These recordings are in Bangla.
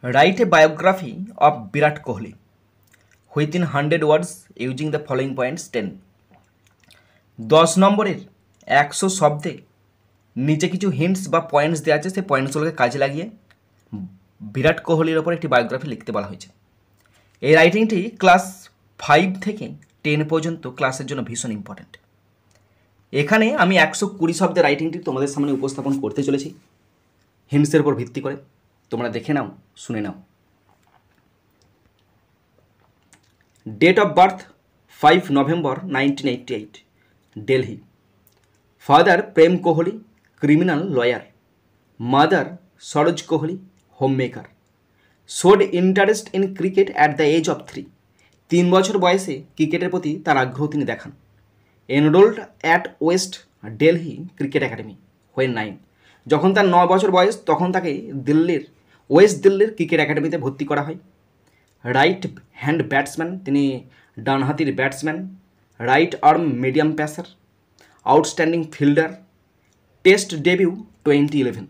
Write a biography of Virat Kohli within 100 words using the following points 10. 10 নম্বরের 100 শব্দে নিচে কিছু হিন্টস বা পয়েন্টস দেওয়া আছে, সেই পয়েন্টসগুলোকে কাজে লাগিয়ে বিরাট কোহলির ওপর একটি বায়োগ্রাফি লিখতে বলা হয়েছে। এই রাইটিংটি ক্লাস 5 থেকে 10 পর্যন্ত ক্লাসের জন্য ভীষণ ইম্পর্ট্যান্ট। এখানে আমি 120 শব্দের রাইটিংটি তোমাদের সামনে উপস্থাপন করতে চলেছি হিন্টসের উপর ভিত্তি করে। তোমরা দেখে নাও, শুনে নাও। Date of birth 5 November 1988, Delhi. Father Prem Kohli, criminal lawyer. Mother Saroj Kohli, homemaker. Showed interest in cricket at the age of 3, 3 বছর বয়সে ক্রিকেটের প্রতি তার আগ্রহ তিনি দেখান। Enrolled at West Delhi cricket academy when 9, যখন তার 9 বছর বয়স তখন তাকে ওয়েস্ট দিল্লির ক্রিকেট একাডেমিতে ভর্তি করা হয়। রাইট হ্যান্ড ব্যাটসম্যান, তিনি ডানহাতির batsman. Right arm medium pacer. Outstanding fielder. Test debut 2011,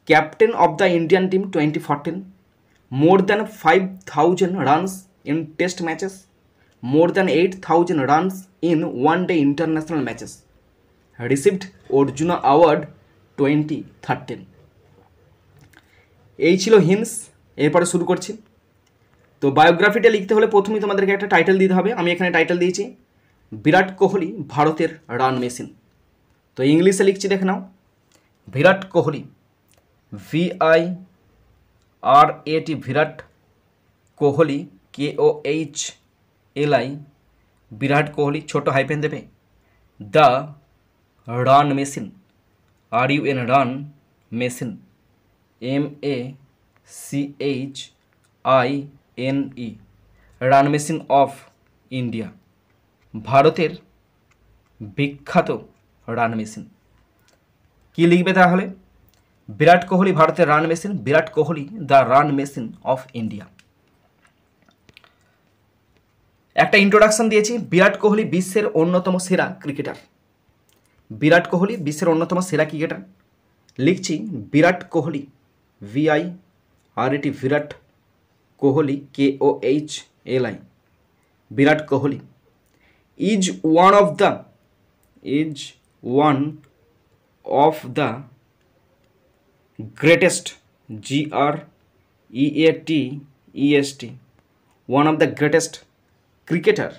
captain of the Indian team 2014, more than 5,000 runs in test matches, more than 8,000 runs in one day international matches, received Arjuna award 2013। এই ছিল হিন্টস। এরপরে শুরু করছি। তো বায়োগ্রাফিটা লিখতে হলে প্রথমেই তোমাদেরকে একটা টাইটেল দিতে হবে। আমি এখানে টাইটেল দিয়েছি বিরাট কোহলি ভারতের রান মেশিন। তো ইংলিশে লিখছি, দেখে নাও। বিরাট কোহলি, VIRAT, বিরাট কোহলি, KOHLI, বিরাট কোহলি, ছোট হাইপেন দেবে। The run machine, RUN, run machine, MACHINE, run machine of India, ভারতের বিখ্যাত রান মেশিন। কি লিখবে তাহলে? বিরাট কোহলি ভারতের run machine, Virat Kohli the run machine of India. একটা ইন্ট্রোডাকশন দিয়েছি। বিরাট কোহলি বিশ্বের অন্যতম সেরা ক্রিকেটার। বিরাট কোহলি বিশ্বের অন্যতম সেরা ক্রিকেটার। লিখছি বিরাট Kohli, VIRAT, Virat Kohli, KOHLI, Virat Kohli is one of the greatest, GREATEST, one of the greatest cricketer,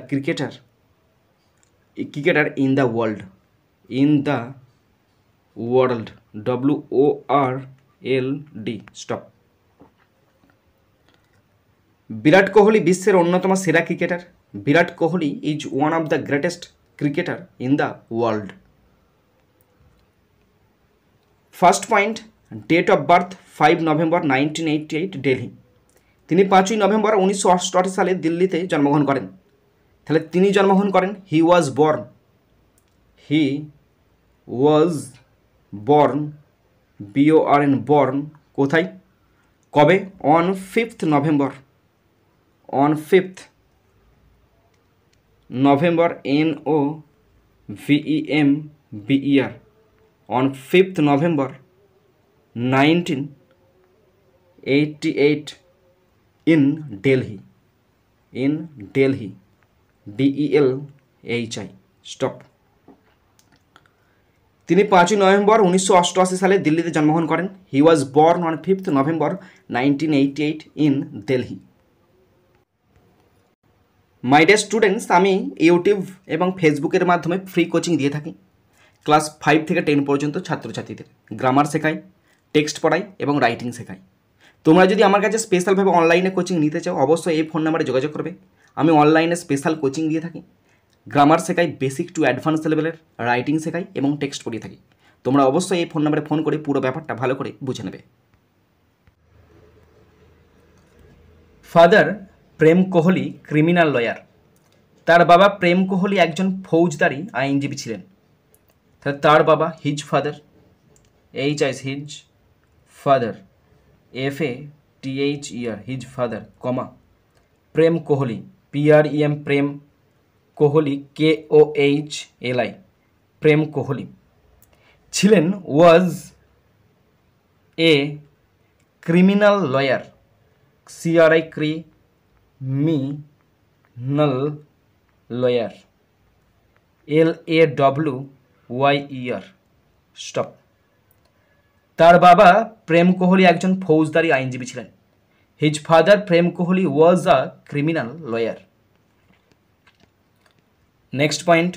CRICKETER, cricketer in the world, WORLD, stop. Virat Kohli বিশ্বের অন্যতম সেরা cricketer. Virat Kohli is one of the greatest cricketer in the world. First point, date of birth 5 November 1988, Delhi. তিনি 5ই নভেম্বর 1988 সালে দিল্লিতে জন্মগ্রহণ করেন। তাহলে তিনি জন্মগ্রহণ করেন, he was born, BORN, born, কোথায়, কবে? On 5th November, on 5th November, NOVEMBER, on 5th November 1988 in Delhi, DELHI, stop. তিনি 5ই নভেম্বর 1988 সালে দিল্লিতে জন্মগ্রহণ করেন। He was born on 5th November 1988 in Delhi. My dear students, আমি ইউটিউব এবং ফেসবুকের মাধ্যমে ফ্রি কোচিং দিয়ে থাকি। ক্লাস 5 থেকে 10 পর্যন্ত ছাত্রছাত্রীদের গ্রামার শেখাই, টেক্সট পড়াই এবং রাইটিং শেখাই। তোমরা যদি আমার কাছে স্পেশালভাবে অনলাইনে কোচিং নিতে চাও, অবশ্যই এই ফোন নাম্বারে যোগাযোগ করবে। আমি অনলাইনে স্পেশাল কোচিং দিয়ে থাকি। গ্রামার শেখাই, বেসিক টু অ্যাডভান্স লেভেলের, রাইটিং শেখাই এবং টেক্সট পড়িয়ে থাকি। তোমরা অবশ্যই এই ফোন নাম্বারে ফোন করে পুরো ব্যাপারটা ভালো করে বুঝে নেবে। Father Prem Kohli, criminal lawyer. তার বাবা প্রেম কোহলি একজন ফৌজদারি আইনজীবী ছিলেন। তাহলে তার বাবা, হিজ ফাদার, হিজ ফাদার, FATHER, his father, comma, Prem Kohli, PREM, Prem Kohli, KOHLI, Prem Kohli. ছিলেন was a criminal lawyer, CRI criminal lawyer, LAWYER stop. তার বাবা প্রেম কোহলি একজন ফৌজদারি আইনজীবী ছিলেন। His father Prem Kohli was a criminal lawyer. Next point,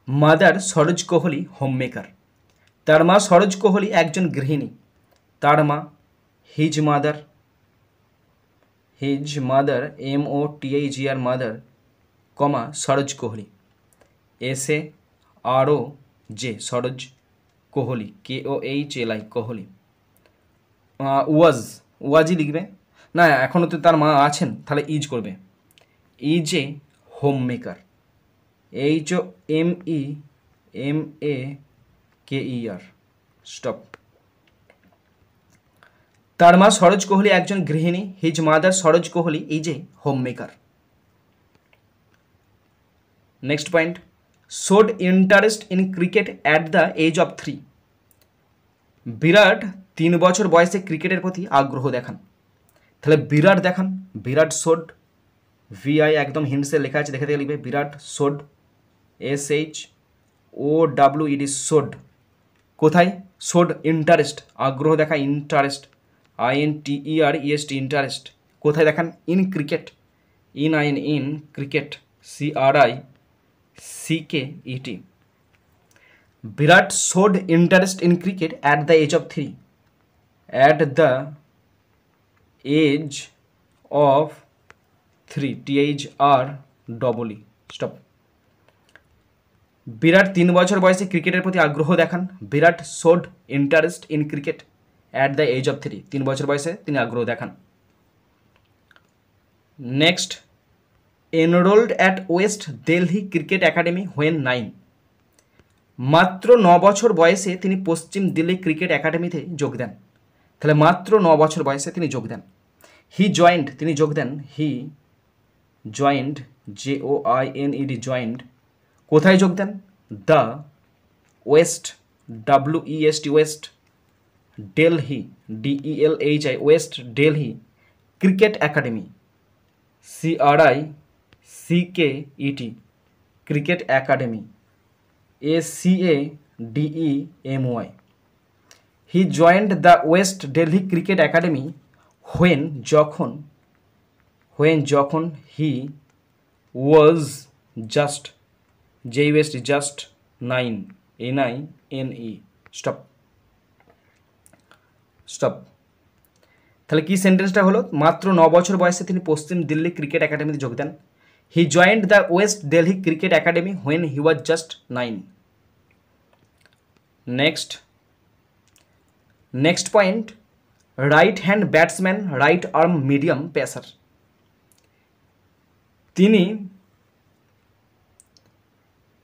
mother Saroj Kohli homemaker. তার মা সরোজ কোহলি একজন গৃহিণী। তার মা his mother MOTHER mother comma Saroj Kohli SAROJ Saroj Kohli KOHLI Kohli. ওয়াজই লিখবে না, এখনও তো তার মা আছেন, তাহলে ইজ করবে। Is a home maker, HOMEMAKER stop. তার মা সরোজ কোহলি একজন গৃহিণী। His mother Saroj Kohli is a home maker. Next point, showed interest in cricket at the age of 3। Virat 3 বছর বয়সে ক্রিকেটের প্রতি আগ্রহ দেখান। তাহলে বিরাট দেখান, বিরাট শোড, VI একদম হিন্টসে লেখা আছে, দেখে লিখবে বিরাট শোড SHOWED শোড। কোথায়? শোড ইন্টারেস্ট, আগ্রহ দেখা, ইন্টারেস্ট INTEREST ইন্টারেস্ট। কোথায় দেখান? In cricket, in cricket CRICKET। Virat showed interest in cricket at the age of 3, at the age of 3 THREE stop. Virat 3 বছর বয়সে ক্রিকেটের প্রতি আগ্রহ দেখান। Virat showed interest in cricket at the age of 3, 3 বছর বয়সে তিনি আগ্রহ দেখান। Next, enrolled at West Delhi cricket academy when 9। মাত্র 9 বছর বয়সে তিনি পশ্চিম দিল্লি ক্রিকেট একাডেমিতে যোগ দেন। তাহলে মাত্র 9 বছর বয়সে তিনি যোগ দেন। হি জয়েন্ট, তিনি যোগ দেন। He joined JOINED joined. কোথায় যোগ দেন? The West WEST West Delhi DELHI West Delhi cricket academy CRICKET cricket academy ACADEMY। He joined the West Delhi cricket academy when যখন he was just just 9 NINE stop. তাহলে কি সেন্টেন্সটা হলো? মাত্র 9 বছর বয়সে তিনি পশ্চিম দিল্লি ক্রিকেট একাডেমিতে যোগ দেন। He joined the West Delhi cricket academy when he was just 9। Next point, right hand batsman, right arm medium pacer.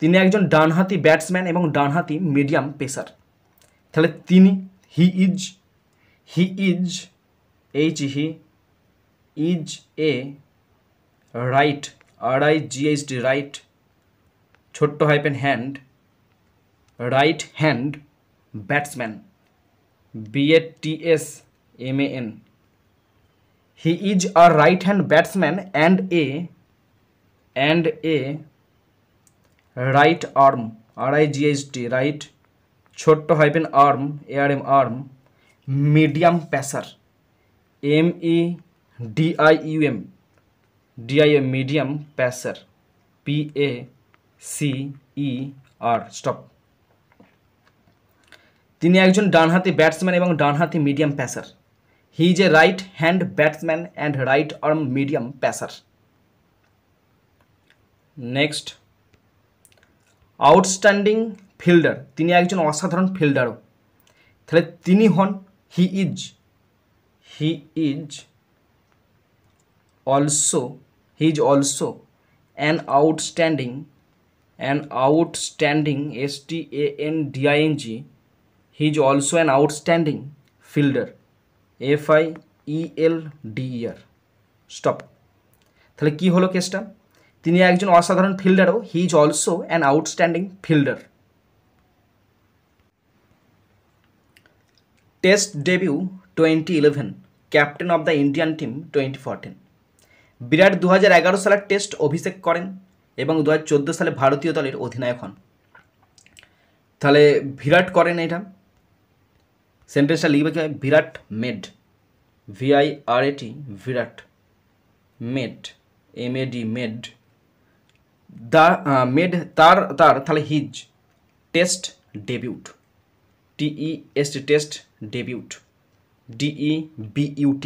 তিনি একজন ডানহাতি ব্যাটসম্যান এবং ডানহাতি মিডিয়াম পেসার। তাহলে he is a right RIGHT right ছোট্ট hyphen hand, right hand batsman BATSMAN। He is a right hand batsman and a right arm RIGHT right ছোট্ট hyphen arm ARM arm medium pacer MEDIUM medium pacer PACER stop. তিনি একজন ডানহাতি ব্যাটসম্যান এবং ডানহাতি medium pacer. He is a right hand batsman and right arm medium pacer. Next, outstanding fielder, তিনি একজন অসাধারণ ফিল্ডারও। তাহলে তিনি হন he is also an outstanding STANDING he is also an outstanding fielder FIELDER stop. তাহলে কি হলো কেসটা? তিনি একজন অসাধারণ ফিল্ডারও, he is also an outstanding fielder. Test debut 2011, captain of the Indian team 2014। Virat 2011 সালের টেস্ট অভিষেক করেন এবং 2014 সালে ভারতীয় দলের অধিনায়ক হন। তাহলে বিরাট করেন, এটা সেন্টেন্সটা লিখবে কি? Virat made, VIRAT, Virat made, MAD, made the made তার তাহলে his test debut, TEST, test debut, DEBUT,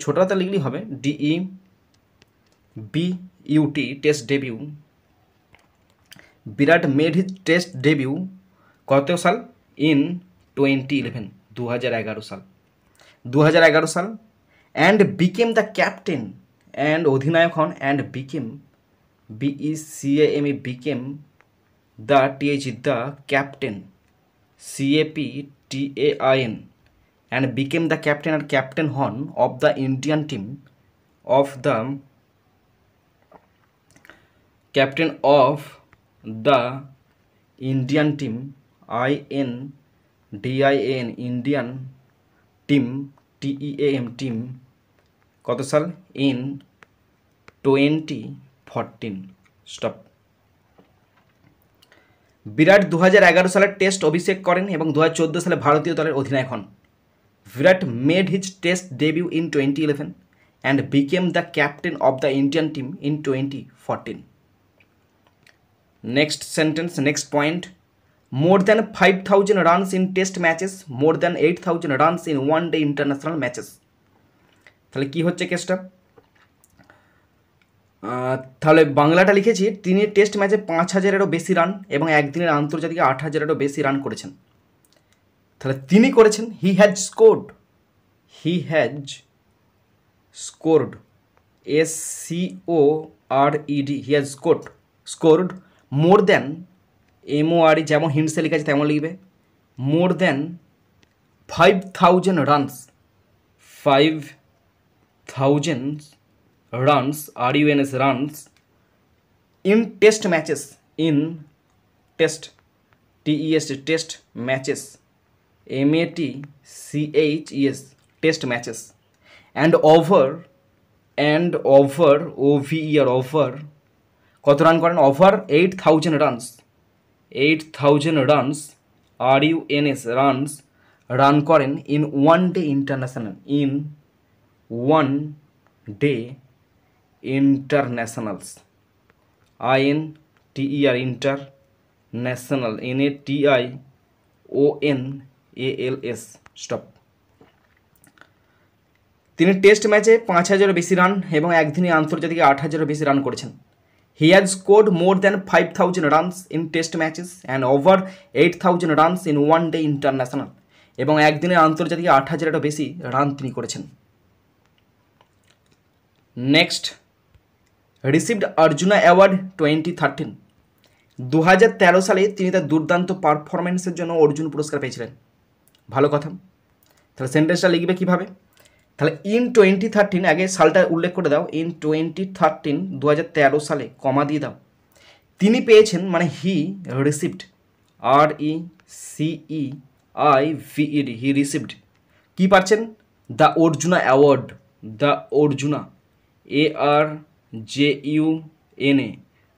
ছোটটা লিখলেই হবে, DEBUT, test debut. Virat made his test debut কত সাল? ইন 2011, 2011 সাল, 2011 সাল। And became the captain, and অধিনায়ক হন, and became, BECAME, became the the captain, CAPTAIN, and became the captain, আর ক্যাপ্টেন হন of the Indian team, of the captain of the Indian team, INDIAN, Indian team, TEAM, team কত সাল? ইন 2014। স্টপ। বিরাট 2011 সালের টেস্ট অভিষেক করেন এবং 2014 সালে ভারতীয় দলের অধিনায়ক হন। Virat made his test debut in 2011 and became the captain of the Indian team in 2014। Next sentence, next point. More than 5,000 runs in test matches, more than 8,000 runs in one-day international matches। তাহলে কি হচ্ছে কেসটা? তাহলে বাংলাটা লিখেছি, তিনি টেস্ট ম্যাচে 5,000-এরও বেশি রান এবং একদিনের আন্তর্জাতিকে 8,000-এরও বেশি রান করেছেন। তাহলে তিনি করেছেন, he has scored, SCORED, he has scored more than, MORE, যেমন হিন্টসে লেখা আছে তেমন লিখবে, মোর than 5,000 runs, 5,000 runs, RUNS, runs in test matches, in test, TEST, test matches, MATCHES, test matches, and over, OVER, over কত রান করেন? Over 8,000 runs, 8,000 runs, RUNS, runs run করেন in one day international, in one day internationals, INTER, international, NATIONALS। Stop. তিনি টেস্ট ম্যাচে 5,000-এর বেশি রান এবং একদিনে আন্তর্জাতিকে 8,000-এর বেশি রান করেছেন। He has scored more than 5,000 runs in test matches and over 8,000 runs in one day international, এবং একদিনের আন্তর্জাতিকে 8,000-এরও বেশি রান তিনি করেছেন। নেক্সট, রিসিভড অর্জুনা অ্যাওয়ার্ড 2013, 2013 সালে তিনি তার দুর্দান্ত পারফরমেন্সের জন্য অর্জুন পুরস্কার পেয়েছিলেন। ভালো কথা। তাহলে সেন্টেন্সটা লিখবে কীভাবে? তাহলে ইন 2013, আগে সালটা উল্লেখ করে দাও, ইন 2013, 2013 সালে কমা দিয়ে দাও, তিনি পেয়েছেন, মানে he received, RECEIVED, he received, কী পাচ্ছেন? The Arjuna award, the Arjuna, ARJUNA,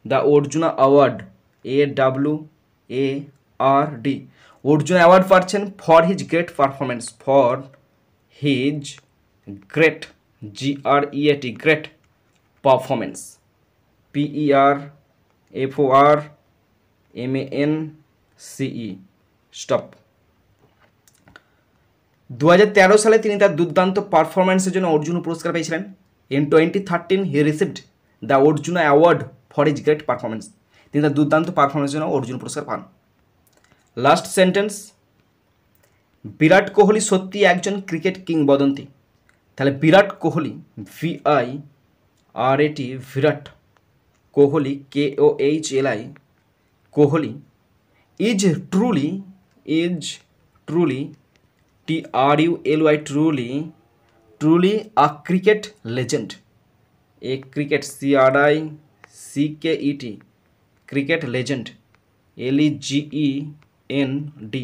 the Arjuna award, AWARD, Arjuna award পাচ্ছেন for his great performance, for his great, GREAT, great performance, PERFORMANCE। Stop. 2013 সালে তিনি তার দুর্দান্ত পারফরমেন্সের জন্য অর্জুন পুরস্কার পেয়েছিলেন। In 2013 he received the Arjuna award for his great performance, তিনি তার দুর্দান্ত পারফরমেন্সের জন্য অর্জুন পুরস্কার পান। লাস্ট সেন্টেন্স, বিরাট কোহলি সত্যি একজন ক্রিকেট কিংবদন্তি। তাহলে Virat Kohli, VIRAT, Virat Kohli, KOHLI, Kohli, is truly, TRULY, truly a cricket legend, a cricket, CRICKET, cricket legend, LEGEND।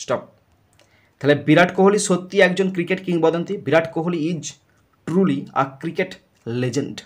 Stop. তাহলে বিরাট কোহলি সত্যি একজন ক্রিকেট কিংবদন্তি। Virat Kohli is truly a cricket legend.